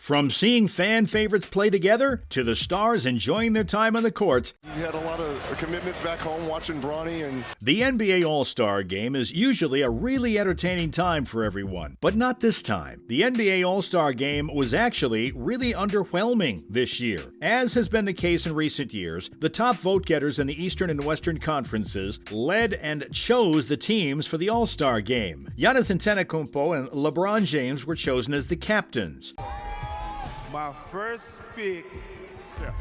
From seeing fan favorites play together to the stars enjoying their time on the court, he had a lot of commitments back home watching Bronny. And the NBA All-Star Game is usually a really entertaining time for everyone. But not this time. The NBA All-Star Game was actually really underwhelming this year. As has been the case in recent years, the top vote-getters in the Eastern and Western Conferences led and chose the teams for the All-Star Game. Giannis Antetokounmpo and LeBron James were chosen as the captains. My first pick. yeah.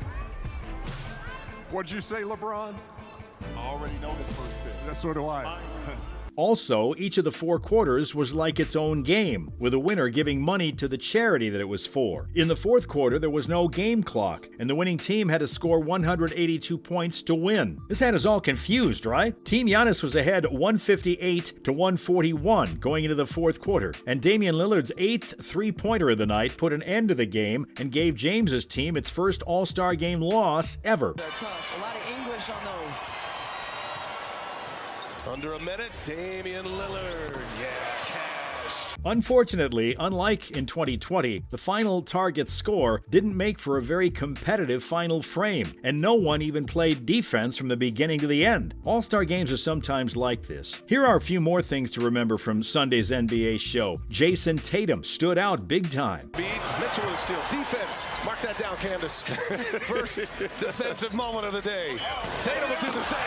What'd you say, LeBron? I already know this first pick. So do I. Also, each of the four quarters was like its own game, with a winner giving money to the charity that it was for. In the fourth quarter, there was no game clock, and the winning team had to score 182 points to win. This had us all confused, right? Team Giannis was ahead 158 to 141 going into the fourth quarter, and Damian Lillard's eighth three-pointer of the night put an end to the game and gave James's team its first All-Star Game loss ever. That's tough. A lot of English on those. Under a minute, Damian Lillard. Yeah, cash. Unfortunately, unlike in 2020, the final target score didn't make for a very competitive final frame, and no one even played defense from the beginning to the end. All-Star games are sometimes like this. Here are a few more things to remember from Sunday's NBA show. Jason Tatum stood out big time. Mitchell with a steal. Defense. Mark that down, Candace. First defensive moment of the day. Tatum will do the same.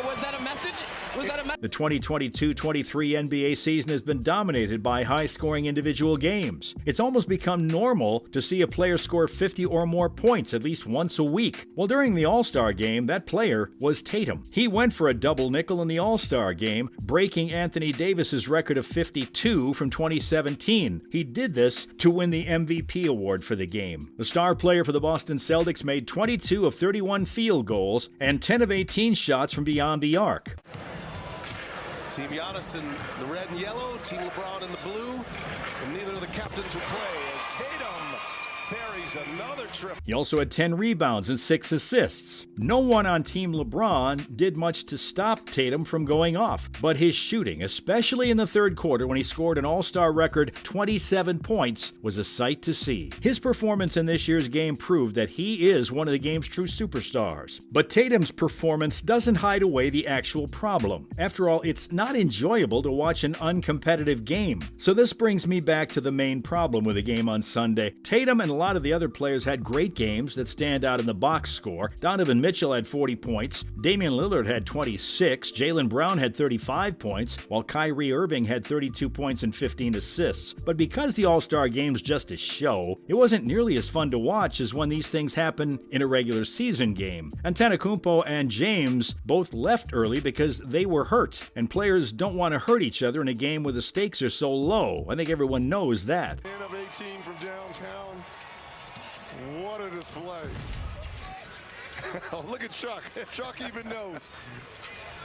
Was that a message? The 2022-23 NBA season has been dominated by high-scoring individual games. It's almost become normal to see a player score 50 or more points at least once a week. Well, during the All-Star Game, that player was Tatum. He went for a double nickel in the All-Star Game, breaking Anthony Davis's record of 52 from 2017. He did this to win the MVP award for the game. The star player for the Boston Celtics made 22 of 31 field goals and 10 of 18 shots from beyond the arc. Team Giannis in the red and yellow, Team LeBron in the blue, and neither of the captains will play as Tatum buries another trip. He also had 10 rebounds and 6 assists. No one on Team LeBron did much to stop Tatum from going off, but his shooting, especially in the third quarter when he scored an all-star record 27 points, was a sight to see. His performance in this year's game proved that he is one of the game's true superstars. But Tatum's performance doesn't hide away the actual problem. After all, it's not enjoyable to watch an uncompetitive game. So this brings me back to the main problem with the game on Sunday. Tatum and a lot of the other players had great games that stand out in the box score. Donovan Mitchell had 40 points, Damian Lillard had 26, Jaylen Brown had 35 points, while Kyrie Irving had 32 points and 15 assists. But because the All-Star Game's just a show, it wasn't nearly as fun to watch as when these things happen in a regular season game. Antetokounmpo and James both left early because they were hurt, and players don't want to hurt each other in a game where the stakes are so low. I think everyone knows that. 10 of 18 from downtown. What a display. Look at Chuck. Chuck even knows.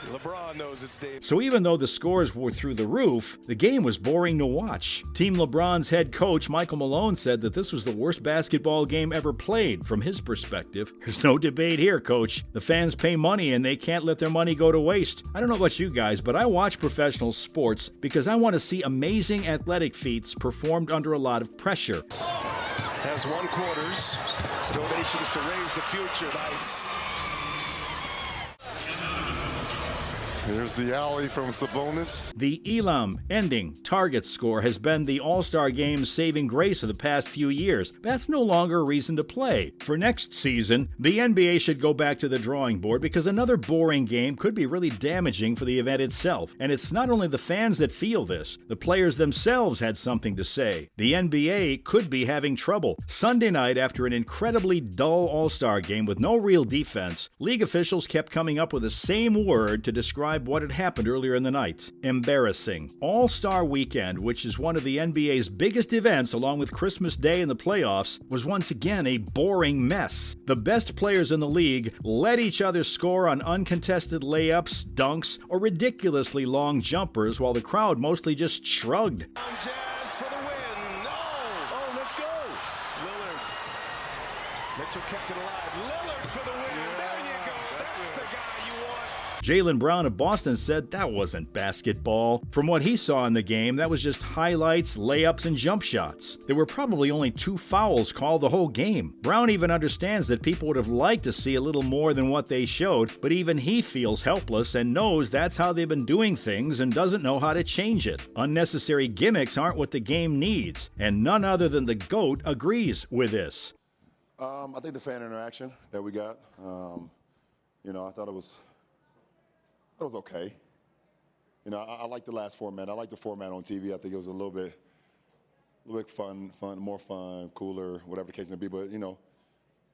LeBron knows it's Dave. So even though the scores were through the roof, the game was boring to watch. Team LeBron's head coach, Michael Malone, said that this was the worst basketball game ever played. From his perspective, there's no debate here, coach. The fans pay money and they can't let their money go to waste. I don't know about you guys, but I watch professional sports because I want to see amazing athletic feats performed under a lot of pressure. Has 1/4. Donations to raise the future. Nice. Here's the alley from Sabonis. The Elam ending target score has been the All-Star Game's saving grace of the past few years. That's no longer a reason to play. For next season, the NBA should go back to the drawing board because another boring game could be really damaging for the event itself. And it's not only the fans that feel this. The players themselves had something to say. The NBA could be having trouble. Sunday night, after an incredibly dull All-Star Game with no real defense, league officials kept coming up with the same word to describe what had happened earlier in the night. Embarrassing. All-Star Weekend, which is one of the NBA's biggest events along with Christmas Day and the playoffs, was once again a boring mess. The best players in the league let each other score on uncontested layups, dunks, or ridiculously long jumpers while the crowd mostly just shrugged. Jazz for the win. No. Oh, let's go. Lillard. Mitchell kept it alive. Lillard for the win. Yeah, There you go. that's That's it. the guy you want. Jaylen Brown of Boston said that wasn't basketball. From what he saw in the game, that was just highlights, layups, and jump shots. There were probably only 2 fouls called the whole game. Brown even understands that people would have liked to see a little more than what they showed, but even he feels helpless and knows that's how they've been doing things and doesn't know how to change it. Unnecessary gimmicks aren't what the game needs, and none other than the GOAT agrees with this. I think the fan interaction that we got, I thought it was okay. I like the last format. I like the format on TV. I think it was a little bit fun, more fun, cooler, whatever the case may be. But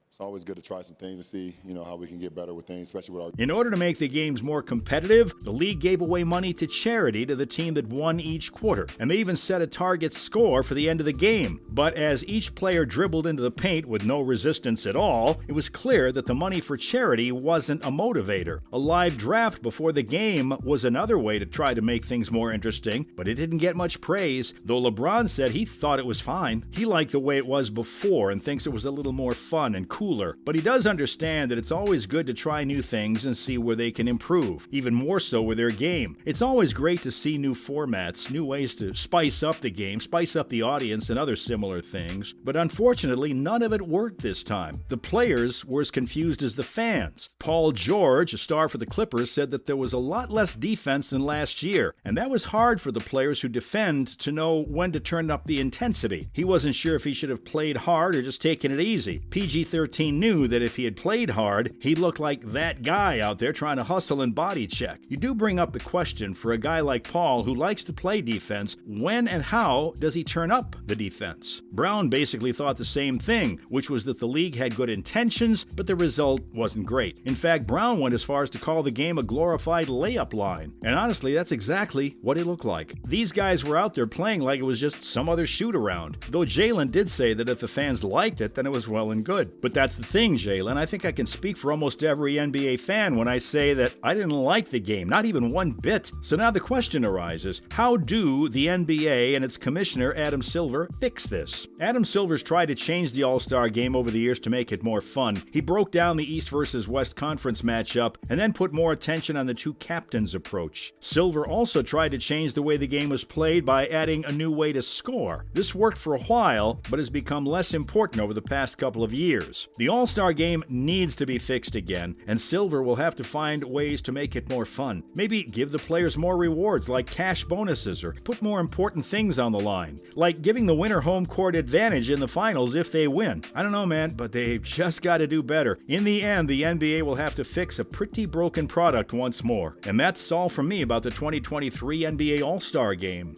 it's always good to try some things and see, how we can get better with things, especially with our... In order to make the games more competitive, the league gave away money to charity to the team that won each quarter, and they even set a target score for the end of the game. But as each player dribbled into the paint with no resistance at all, it was clear that the money for charity wasn't a motivator. A live draft before the game was another way to try to make things more interesting, but it didn't get much praise, though LeBron said he thought it was fine. He liked the way it was before and thinks it was a little more fun and cooler. But he does understand that it's always good to try new things and see where they can improve, even more so with their game. It's always great to see new formats, new ways to spice up the game, spice up the audience, and other similar things. But unfortunately, none of it worked this time. The players were as confused as the fans. Paul George, a star for the Clippers, said that there was a lot less defense than last year, and that was hard for the players who defend to know when to turn up the intensity. He wasn't sure if he should have played hard or just taken it easy. PG-13 knew that if he had played hard, he looked like that guy out there trying to hustle and body check. You do bring up the question for a guy like Paul who likes to play defense, when and how does he turn up the defense? Brown basically thought the same thing, which was that the league had good intentions, but the result wasn't great. In fact, Brown went as far as to call the game a glorified layup line. And honestly, that's exactly what it looked like. These guys were out there playing like it was just some other shoot-around. Though Jaylen did say that if the fans liked it, then it was well and good. But that's the thing, Jaylen. I think I can speak for almost every NBA fan when I say that I didn't like the game, not even one bit. So now the question arises, how do the NBA and its commissioner, Adam Silver, fix this? Adam Silver's tried to change the All-Star game over the years to make it more fun. He broke down the East versus West Conference matchup and then put more attention on the 2 captains approach. Silver also tried to change the way the game was played by adding a new way to score. This worked for a while, but has become less important over the past couple of years. The All-Star game needs to be fixed again, and Silver will have to find ways to make it more fun. Maybe give the players more rewards like cash bonuses, or put more important things on the line, like giving the winner home court advantage in the finals if they win. I don't know, man, but they've just got to do better. In the end, the NBA will have to fix a pretty broken product once more. And that's all from me about the 2023 NBA All-Star game.